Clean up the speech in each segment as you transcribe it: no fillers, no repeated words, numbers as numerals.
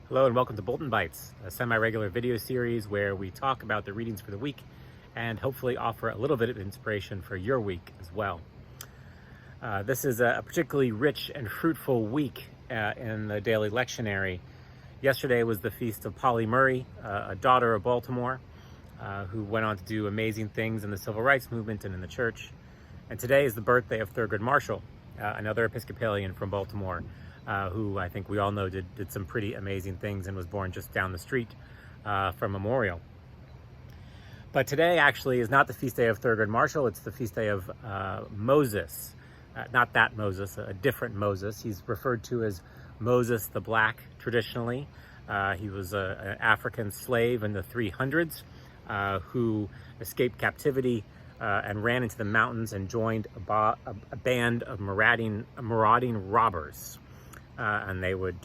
Hello and welcome to Bolton Bites, a semi-regular video series where we talk about the readings for the week and hopefully offer a little bit of inspiration for your week as well. This is a particularly rich and fruitful week in the daily lectionary. Yesterday was the feast of Polly Murray, a daughter of Baltimore, who went on to do amazing things in the civil rights movement and in the church. And today is the birthday of Thurgood Marshall, another Episcopalian from Baltimore, who I think we all know did some pretty amazing things and was born just down the street from Memorial. But today actually is not the feast day of Thurgood Marshall, it's the feast day of Moses. Not that Moses, a different Moses. He's referred to as Moses the Black traditionally. He was an African slave in the 300s who escaped captivity and ran into the mountains and joined a band of marauding robbers. And they would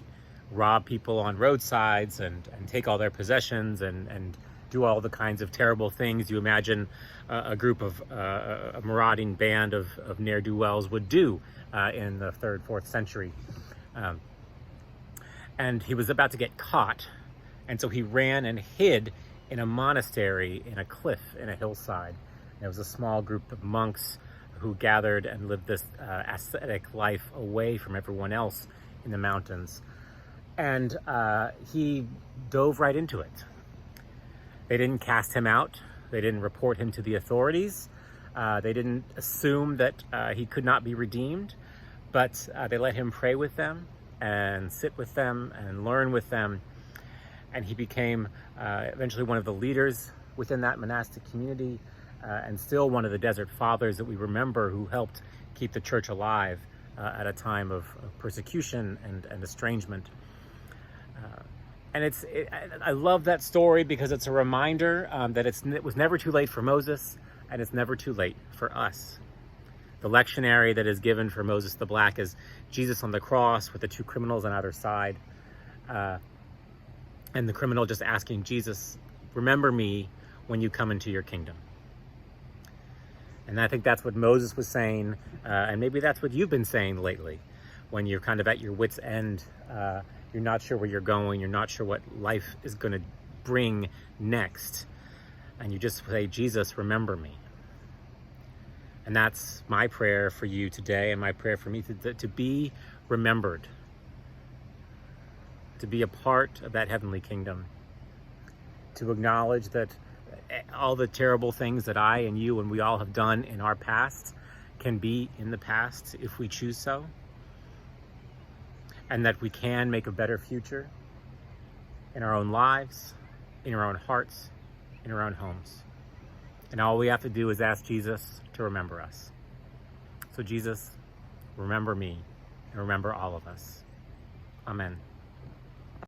rob people on roadsides and take all their possessions and do all the kinds of terrible things you imagine a group of a marauding band of ne'er-do-wells would do in the 3rd, 4th century. And he was about to get caught, and so he ran and hid in a monastery in a cliff in a hillside. There was a small group of monks who gathered and lived this ascetic life away from everyone else in the mountains. And he dove right into it. They didn't cast him out. They didn't report him to the authorities. They didn't assume that he could not be redeemed, but they let him pray with them and sit with them and learn with them. And he became eventually one of the leaders within that monastic community, and still one of the Desert Fathers that we remember who helped keep the church alive at a time of persecution and estrangement. And I love that story because it's a reminder that it was never too late for Moses, and it's never too late for us. The lectionary that is given for Moses the Black is Jesus on the cross with the 2 criminals on either side. And the criminal just asking Jesus, remember me when you come into your kingdom. And I think that's what Moses was saying, and maybe that's what you've been saying lately, when you're kind of at your wit's end. You're not sure where you're going, you're not sure what life is going to bring next, and you just say, Jesus, remember me. And that's my prayer for you today, and my prayer for me to be remembered, to be a part of that heavenly kingdom, to acknowledge that all the terrible things that I and you and we all have done in our past can be in the past if we choose so, and that we can make a better future in our own lives, in our own hearts, in our own homes. And all we have to do is ask Jesus to remember us. So Jesus, remember me and remember all of us. Amen.